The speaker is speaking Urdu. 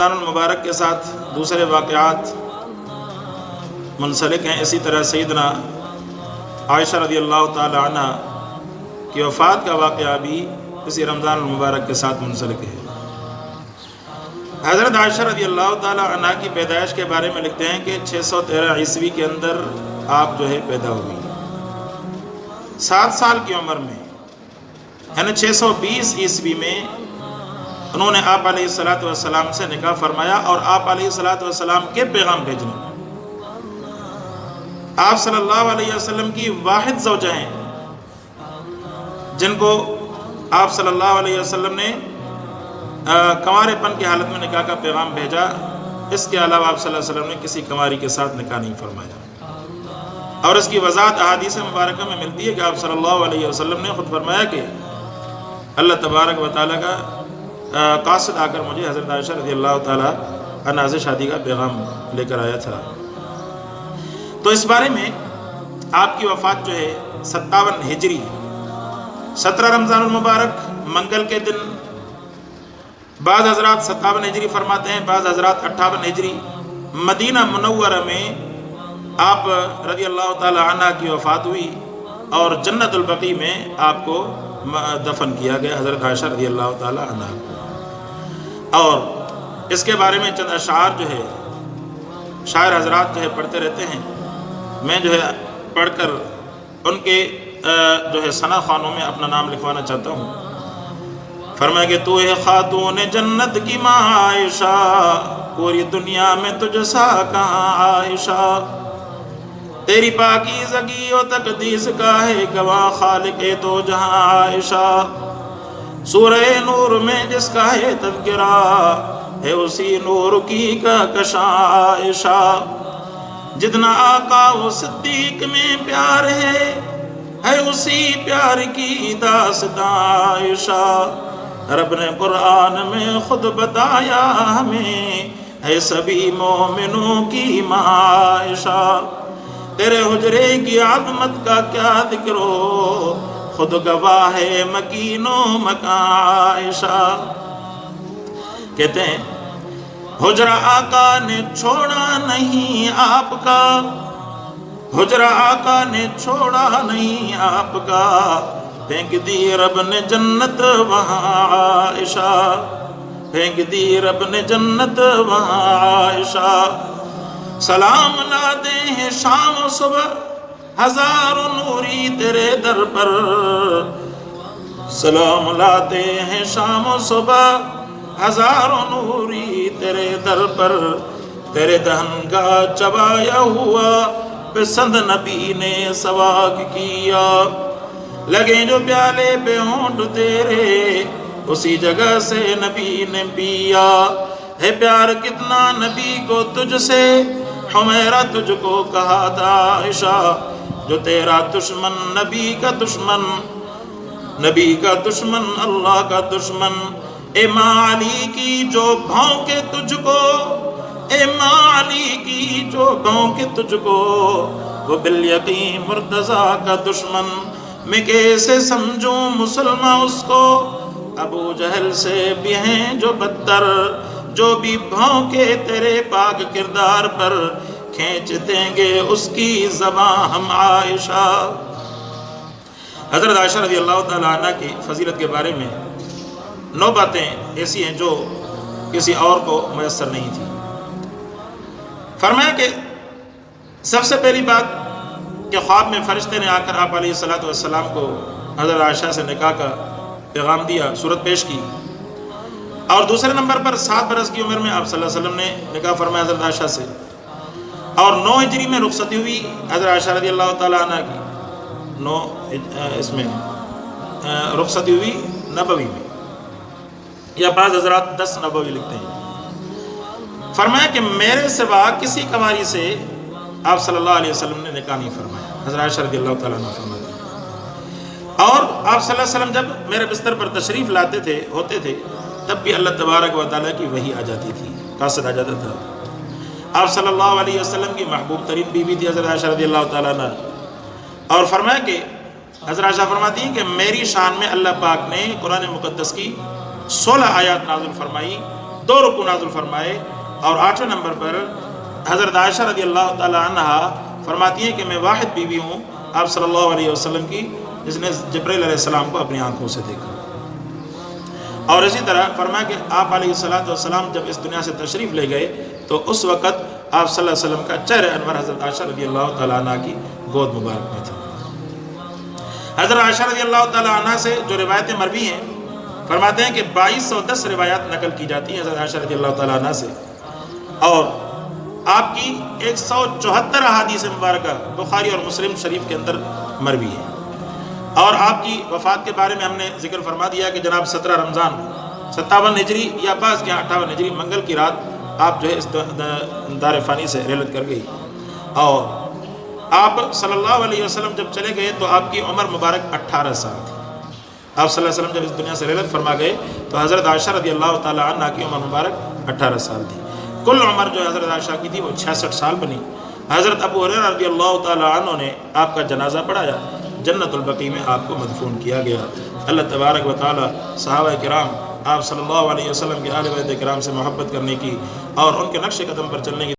رمضان المبارک کے ساتھ دوسرے واقعات منسلک ہیں۔ اسی طرح سیدنا عائشہ رضی اللہ تعالی عنہ کی وفات کا واقعہ بھی اسی رمضان المبارک کے ساتھ منسلک ہے۔ حضرت عائشہ رضی اللہ تعالی عنہ کی پیدائش کے بارے میں لکھتے ہیں کہ 613 عیسوی کے اندر آپ پیدا ہوئی۔ 7 سال کی عمر میں یعنی 620 عیسوی میں انہوں نے آپ علیہ السلام سے نکاح فرمایا اور آپ علیہ السلام کے پیغام بھیجنے۔ آپ صلی اللہ علیہ وسلم کی واحد زوجہ ہیں جن کو آپ صلی اللہ علیہ وسلم نے کنوارے پن کی حالت میں نکاح کا پیغام بھیجا۔ اس کے علاوہ آپ صلی اللہ علیہ وسلم نے کسی کنواری کے ساتھ نکاح نہیں فرمایا، اور اس کی وضاحت احادیث مبارکہ میں ملتی ہے کہ آپ صلی اللہ علیہ وسلم نے خود فرمایا کہ اللہ تبارک و تعالیٰ کا قاصد آ کر مجھے حضرت عائشہ رضی اللہ تعالیٰ عنہا سے شادی کا پیغام لے کر آیا تھا۔ تو اس بارے میں آپ کی وفات 57 ہجری 17 رمضان المبارک منگل کے دن، بعض حضرات 57 ہجری فرماتے ہیں، بعض حضرات 58 ہجری، مدینہ منورہ میں آپ رضی اللہ تعالی عنہ کی وفات ہوئی اور جنت البقیع میں آپ کو دفن کیا گیا حضرت عائشہ رضی اللہ تعالی عنہ کو۔ اور اس کے بارے میں چند اشعار شاعر حضرات پڑھتے رہتے ہیں۔ میں پڑھ کر ان کے ثنا خوانوں میں اپنا نام لکھوانا چاہتا ہوں۔ فرمایا کہ تو ہے خاتون جنت کی ماں عائشہ، پوری دنیا میں تجھ سا کہاں عائشہ، تیری پاکیزگی و تقدیس کا ہے گواہ خالق دو جہاں عائشہ، سورہ نور میں جس کا ہے تذکرہ ہے اسی نور کی کہکشاں عائشہ، جتنا آقا و صدیق میں پیار ہے اسی پیار کی داستاں عائشہ، رب نے قرآن میں خود بتایا ہمیں ہے سبھی مومنوں کی ماں عائشہ، تیرے حجرے کی عظمت کا کیا ذکر ہو، خود گواہ ہے مکین و مکان عائشہ۔ کہتے ہیں حجرہ آقا نے چھوڑا نہیں آپ کا، حجرہ آقا نے چھوڑا نہیں آپ کا، پھینک دی رب نے جنت وہاں عائشہ، پھینک دی رب نے جنت وہاں عائشہ، سلام لاتے ہیں شام و صبح ہزاروں نوری تیرے در پر، سلام لاتے ہیں شام و صبح ہزاروں نوری تیرے در پر، تیرے دہن کا چبایا ہوا پسند نبی نے سواگ کیا، لگے جو پیالے پہ ہونٹ تیرے اسی جگہ سے نبی نے پیا، ہے پیار کتنا نبی کو تجھ سے، حمیرہ تجھ کو کہا تھا عائشہ، جو تیرا دشمن نبی کا دشمن، نبی کا دشمن اللہ کا دشمن، اے ماں علی کی جو بھونکے تجھ کو، اے ماں علی کی جو بھونکے تجھ کو، وہ بالیقین مرتضیٰ کا دشمن، میں کیسے سمجھوں مسلمان اس کو، ابو جہل سے بھی ہیں جو بدتر، جو بھی بھونکے تیرے پاک کردار پر، کھینچ دیں گے اس کی زبان ہم عائشہ۔ حضرت عائشہ رضی اللہ تعالی عنہ کی فضیلت کے بارے میں 9 باتیں ایسی ہیں جو کسی اور کو میسر نہیں تھی۔ فرمایا کہ سب سے پہلی بات کہ خواب میں فرشتے نے آ کر آپ علیہ السلام کو حضرت عائشہ سے نکاح کا پیغام دیا، صورت پیش کی، اور دوسرے نمبر پر 7 برس کی عمر میں آپ صلی اللہ علیہ وسلم نے نکاح فرمایا حضرت عائشہ سے، اور 9 ہجری میں رخصتی ہوئی حضرت عائشہ رضی اللہ تعالیٰ عنہ کی، 9 اس میں رخصتی ہوئی نبوی میں، یا بعض حضرات 10 نبوی لکھتے ہیں۔ فرمایا کہ میرے سوا کسی کنواری سے آپ صلی اللہ علیہ وسلم نے نکاح نہیں فرمایا، حضرت عائشہ رضی اللہ تعالیٰ عنہ فرمایا، اور آپ صلی اللہ علیہ وسلم جب میرے بستر پر تشریف لاتے ہوتے تھے تب بھی اللہ تبارک و تعالیٰ کی وحی آ جاتی تھی، قاصد آ جاتا تھا۔ آپ صلی اللہ علیہ وسلم کی محبوب ترین بیوی تھی حضرت عائشہ رضی اللہ تعالیٰ عنہ، اور فرمایا کہ حضرت عائشہ فرماتی ہیں کہ میری شان میں اللہ پاک نے قرآن مقدس کی 16 آیات نازل فرمائی، 2 رکوع نازل فرمائے، اور 8ویں نمبر پر حضرت عائشہ رضی اللہ تعالی عنہا فرماتی ہیں کہ میں واحد بیوی ہوں آپ صلی اللہ علیہ وسلم کی جس نے جبرائیل علیہ السلام کو اپنی آنکھوں سے دیکھا۔ اور اسی طرح فرمایا کہ آپ علیہ السلام جب اس دنیا سے تشریف لے گئے تو اس وقت آپ صلی اللہ علیہ وسلم کا چہرہ انور حضرت عائشہ رضی اللہ تعالیٰ عنہ کی گود مبارک میں تھا۔ حضرت عائشہ رضی اللہ تعالیٰ عنہ سے جو روایتیں مروی ہیں، فرماتے ہیں کہ 2210 روایات نقل کی جاتی ہیں حضرت عائشہ رضی اللہ تعالیٰ عنہ سے، اور آپ کی 174 احادیث مبارکہ بخاری اور مسلم شریف کے اندر مروی ہے۔ اور آپ کی وفات کے بارے میں ہم نے ذکر فرما دیا کہ جناب 17 رمضان 57 ہجری یا بعض کے 58 ہجری منگل کی رات آپ جو ہے اس دار فانی سے رحلت کر گئی، اور آپ صلی اللہ علیہ وسلم جب چلے گئے تو آپ کی عمر مبارک 18 سال تھی۔ آپ صلی اللہ علیہ وسلم جب اس دنیا سے رحلت فرما گئے تو حضرت عائشہ رضی اللہ تعالیٰ عنہ کی عمر مبارک 18 سال تھی۔ کل عمر جو حضرت عائشہ کی تھی وہ 66 سال بنی۔ حضرت ابو ہریرہ رضی اللہ تعالیٰ عنہ نے آپ کا جنازہ پڑھایا، جنت البقیع میں آپ کو مدفون کیا گیا۔ اللہ تبارک و تعالیٰ صحابہ کرام آپ صلی اللہ علیہ وسلم کے آل بیت کرام سے محبت کرنے کی اور ان کے نقش قدم پر چلنے کی